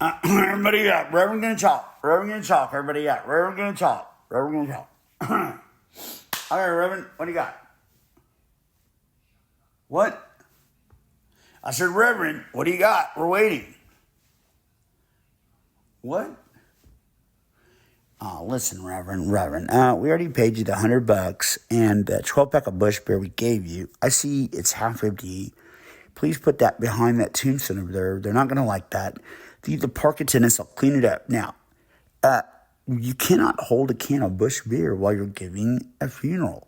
Everybody up. Reverend gonna talk. Reverend gonna talk. Everybody up. Reverend gonna talk. Reverend gonna talk. All right, Reverend, what do you got? What? I said, Reverend, what do you got? We're waiting. What? Oh, listen, Reverend. We already paid you the $100 and the 12-pack of Bush Beer we gave you. I see it's half empty. Please put that behind that tombstone over there. They're not going to like that. The park attendants will clean it up. Now, you cannot hold a can of Bush Beer while you're giving a funeral.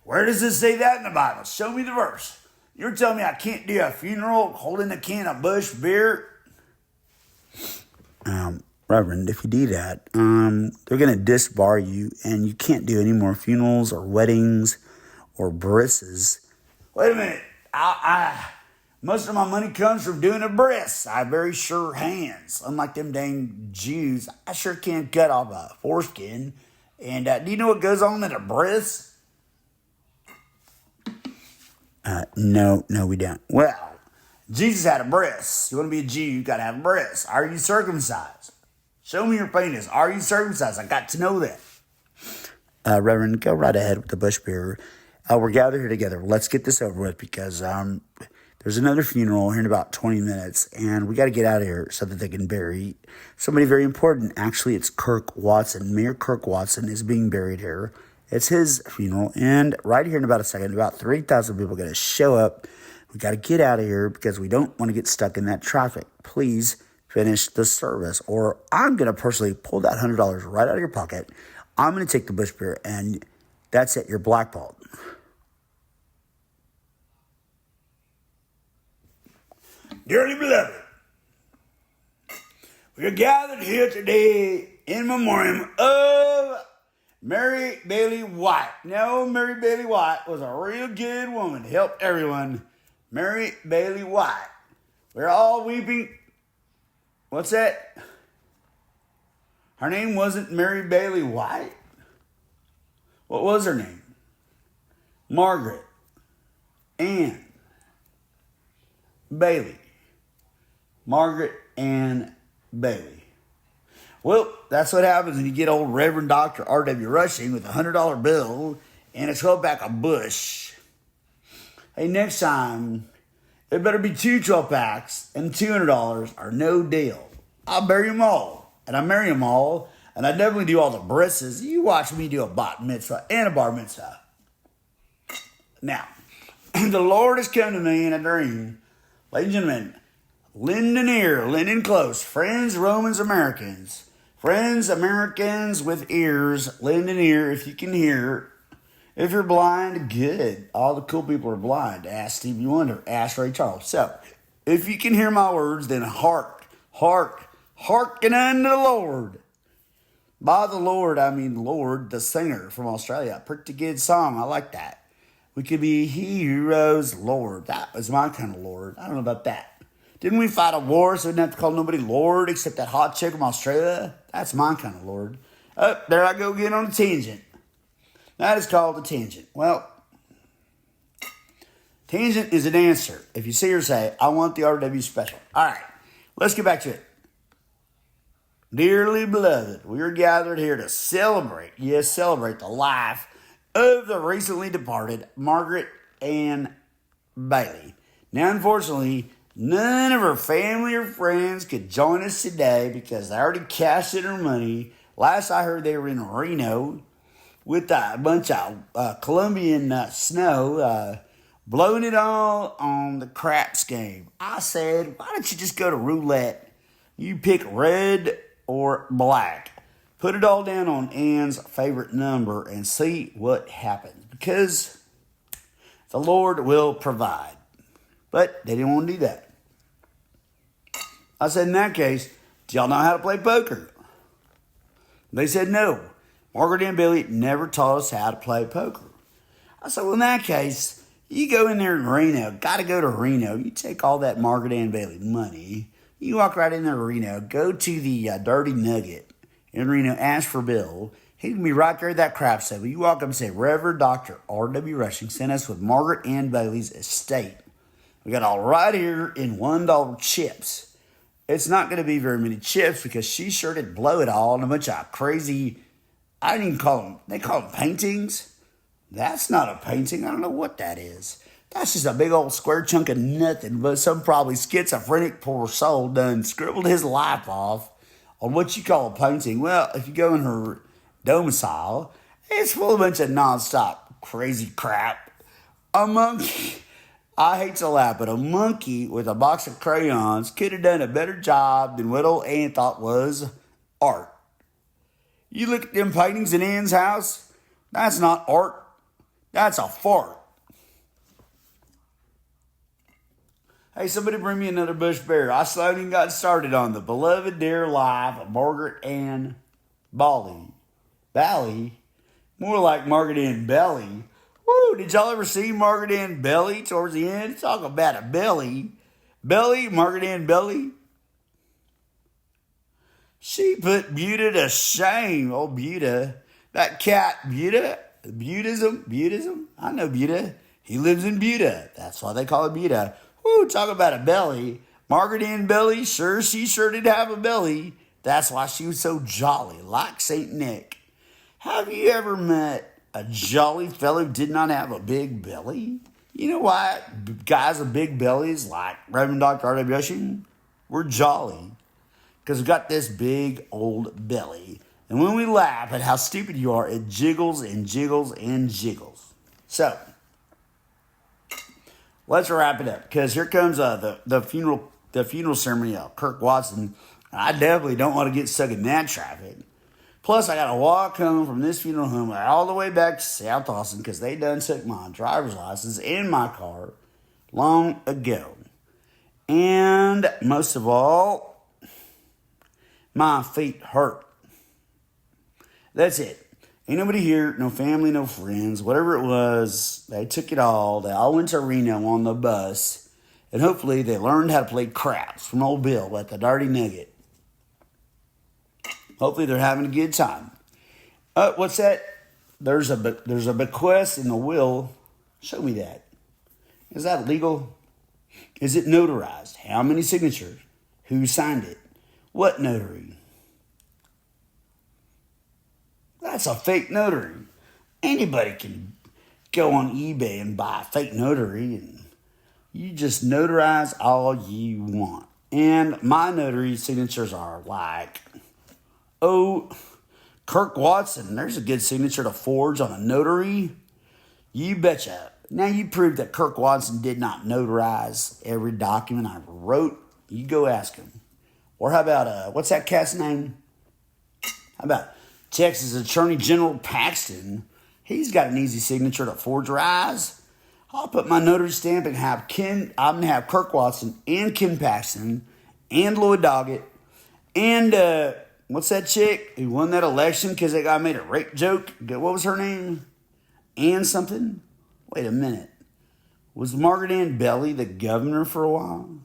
Where does it say that in the Bible? Show me the verse. You're telling me I can't do a funeral holding a can of Bush Beer? Reverend, if you do that, they're going to disbar you, and you can't do any more funerals or weddings or brises. Wait a minute. Most of my money comes from doing a bris. I have very sure hands. Unlike them dang Jews, I sure can't cut off a foreskin. And do you know what goes on in a bris? No, we don't. Well, Jesus had a bris. You want to be a Jew, you got to have a bris. Are you circumcised? Show me your penis. Are you circumcised? I got to know that. Reverend, go right ahead with the Bush Beer. We're gathered here together. Let's get this over with because there's another funeral here in about 20 minutes, and we got to get out of here so that they can bury somebody very important. Actually, it's Kirk Watson. Mayor Kirk Watson is being buried here. It's his funeral, and right here in about a second, about 3,000 people are going to show up. We got to get out of here because we don't want to get stuck in that traffic. Please finish the service, or I'm going to personally pull that $100 right out of your pocket. I'm going to take the Bush Beer, and that's it. You're blackballed. Dearly beloved, we are gathered here today in memoriam of Mary Bailey White. Now, Mary Bailey White was a real good woman, helped everyone. Mary Bailey White. We're all weeping. What's that? Her name wasn't Mary Bailey White. What was her name? Maggett Anne Beiley. Maggett Anne Beiley. Well, that's what happens when you get old Reverend Dr. rwrushing with a $100 bill and a 12-pack of Bush. Hey, next time, it better be 2 12-packs and $200 or no deal. I'll bury them all, and I marry them all, and I definitely do all the brises. You watch me do a bat mitzvah and a bar mitzvah. Now, the Lord has come to me in a dream. Ladies and gentlemen, lend an ear, lend in close. Friends, Romans, Americans. Friends, Americans with ears, lend an ear if you can hear. If you're blind, good. All the cool people are blind. Ask Stevie Wonder. Ask Ray Charles. So, if you can hear my words, then hearken unto the Lord. By the Lord, I mean Lord, the singer from Australia. Pretty good song. I like that. We could be heroes, Lord. That was my kind of Lord. I don't know about that. Didn't we fight a war so we didn't have to call nobody Lord except that hot chick from Australia? That's my kind of Lord. Oh, there I go again on a tangent. That is called a tangent. Well, tangent is an answer. If you see her say, I want the RW special. All right, let's get back to it. Dearly beloved, we are gathered here to celebrate, yes, celebrate the life of the recently departed Maggett Anne Beiley. Now, unfortunately, none of her family or friends could join us today because they already cashed in her money. Last I heard, they were in Reno with a bunch of Colombian snow, blowing it all on the craps game. I said, why don't you just go to roulette? You pick red or black. Put it all down on Anne's favorite number and see what happens. Because the Lord will provide. But they didn't want to do that. I said, in that case, do y'all know how to play poker? They said no. Maggett Anne Beiley never taught us how to play poker. I said, well, in that case, you go in there in Reno. Got to go to Reno. You take all that Maggett Anne Beiley money. You walk right in there to Reno. Go to the Dirty Nugget in Reno. Ask for Bill. He can be right there at that crap table. You walk up and say, Reverend Dr. rwrushing sent us with Maggett Anne Beiley's estate. We got all right here in $1 chips. It's not going to be very many chips because she sure did blow it all in a bunch of crazy, I didn't even call them, they call them paintings. That's not a painting. I don't know what that is. That's just a big old square chunk of nothing, but some probably schizophrenic poor soul done scribbled his life off on what you call a painting. Well, if you go in her domicile, it's full of a bunch of nonstop crazy crap. A monkey, I hate to laugh, but a monkey with a box of crayons could have done a better job than what old Ann thought was art. You look at them paintings in Ann's house, that's not art, that's a fart. Hey, somebody bring me another bush bear. I slowly got started on the beloved dear life of Maggett Anne Beiley. Beiley? More like Maggett Anne Beiley. Woo, did y'all ever see Maggett Anne Beiley towards the end? Talk about a belly. Belly, Maggett Anne Beiley. She put Buddha to shame. Oh, Buddha. That cat, Buddha. Buddhism. I know Buddha. He lives in Buddha. That's why they call it Buddha. Woo, talk about a belly. Maggett Anne Beiley, she sure did have a belly. That's why she was so jolly, like St. Nick. Have you ever met a jolly fellow who did not have a big belly? You know why guys with big bellies, like Reverend Dr. rwrushing, we're jolly. Because we've got this big old belly. And when we laugh at how stupid you are, it jiggles and jiggles and jiggles. So, let's wrap it up, because here comes the funeral ceremony of Kirk Watson. I definitely don't want to get stuck in that traffic. Plus, I got to walk home from this funeral home all the way back to South Austin because they done took my driver's license in my car long ago. And most of all, my feet hurt. That's it. Ain't nobody here, no family, no friends, whatever it was. They took it all. They all went to Reno on the bus. And hopefully they learned how to play craps from old Bill at the Dirty Nugget. Hopefully they're having a good time. What's that? There's a bequest in the will. Show me that. Is that legal? Is it notarized? How many signatures? Who signed it? What notary? That's a fake notary. Anybody can go on eBay and buy a fake notary, and you just notarize all you want. And my notary signatures are like, Kirk Watson. There's a good signature to forge on a notary. You betcha. Now you prove that Kirk Watson did not notarize every document I wrote. You go ask him. Or how about, what's that cat's name? How about Texas Attorney General Paxton? He's got an easy signature to forgerize. I'll put my notary stamp and I'm going to have Kirk Watson and Ken Paxton and Lloyd Doggett and, what's that chick who won that election because that guy made a rape joke? What was her name? Ann something? Wait a minute. Was Maggett Anne Beiley the governor for a while?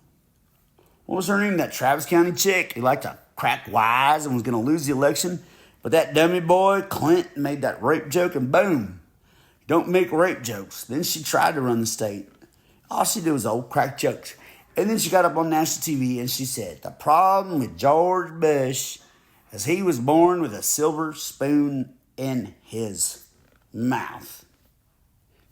What was her name? That Travis County chick who liked to crack wise and was going to lose the election. But that dummy boy, Clint, made that rape joke and boom. Don't make rape jokes. Then she tried to run the state. All she did was old crack jokes. And then she got up on national TV and she said, the problem with George Bush as he was born with a silver spoon in his mouth.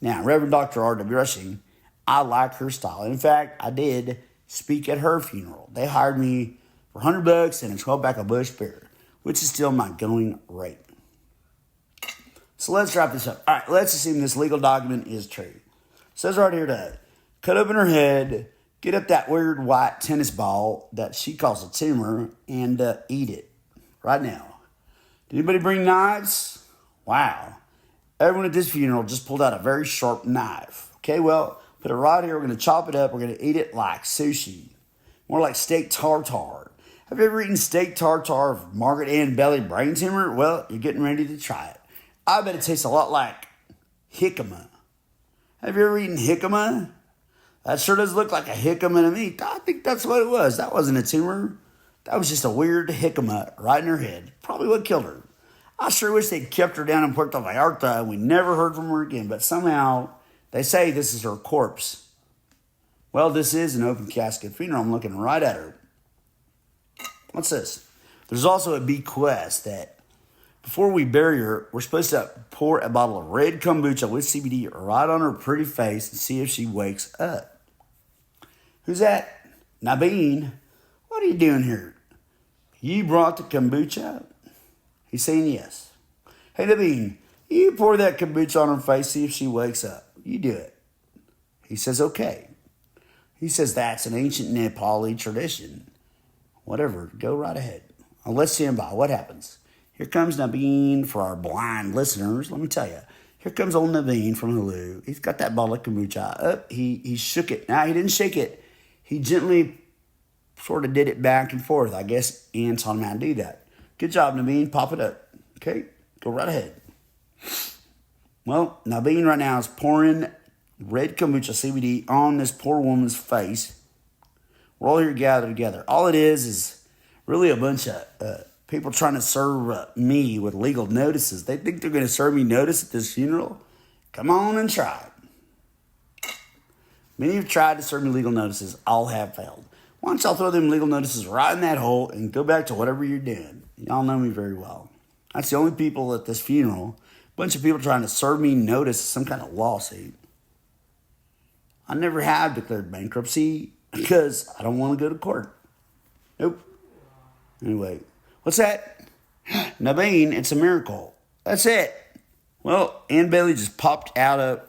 Now, Reverend Dr. rwrushing, I like her style. In fact, I did speak at her funeral. They hired me for $100 and a 12-pack of Bush beer, which is still my going rate. So let's wrap this up. All right, let's assume this legal document is true. It says right here to cut open her head, get up that weird white tennis ball that she calls a tumor, and eat it. Right now. Did anybody bring knives? Wow. Everyone at this funeral just pulled out a very sharp knife. Okay, well, put it right here. We're going to chop it up. We're going to eat it like sushi. More like steak tartare. Have you ever eaten steak tartare of Maggett Anne Beiley brain tumor? Well, you're getting ready to try it. I bet it tastes a lot like jicama. Have you ever eaten jicama? That sure does look like a jicama to me. I think that's what it was. That wasn't a tumor. That was just a weird jicama right in her head. Probably what killed her. I sure wish they'd kept her down in Puerto Vallarta and we never heard from her again. But somehow they say this is her corpse. Well, this is an open casket funeral. I'm looking right at her. What's this? There's also a bequest that before we bury her, we're supposed to pour a bottle of red kombucha with CBD right on her pretty face and see if she wakes up. Who's that? Nabeen. What are you doing here? You brought the kombucha? He's saying yes. Hey, Nabeen, you pour that kombucha on her face, see if she wakes up. You do it. He says, okay. He says that's an ancient Nepali tradition. Whatever, go right ahead. Let's stand by. What happens? Here comes Naveen for our blind listeners. Let me tell you. Here comes old Naveen from Hulu. He's got that bottle of kombucha. Up, he shook it. Now, he didn't shake it. He gently sort of did it back and forth. I guess Ann taught him how to do that. Good job, Naveen. Pop it up. Okay? Go right ahead. Well, Naveen right now is pouring red kombucha CBD on this poor woman's face. We're all here gathered together. All it is really a bunch of people trying to serve me with legal notices. They think they're going to serve me notice at this funeral? Come on and try it. Many have tried to serve me legal notices. All have failed. Why don't y'all throw them legal notices right in that hole and go back to whatever you're doing? Y'all know me very well. That's the only people at this funeral. A bunch of people trying to serve me notice some kind of lawsuit. I never have declared bankruptcy because I don't want to go to court. Nope. Anyway, what's that? Naveen, it's a miracle. That's it. Well, Anne Beiley just popped out of.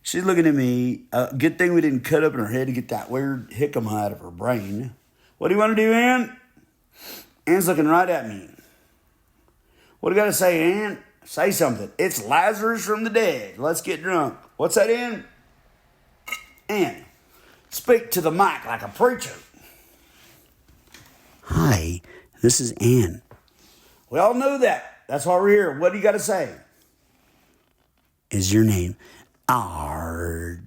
She's looking at me. Good thing we didn't cut up in her head to get that weird hickam out of her brain. What do you want to do, Anne? Anne's looking right at me. What do you got to say, Anne? Say something. It's Lazarus from the dead. Let's get drunk. What's that, Anne? Anne, speak to the mic like a preacher. Hi, this is Anne. We all know that. That's why we're here. What do you got to say? Is your name RW?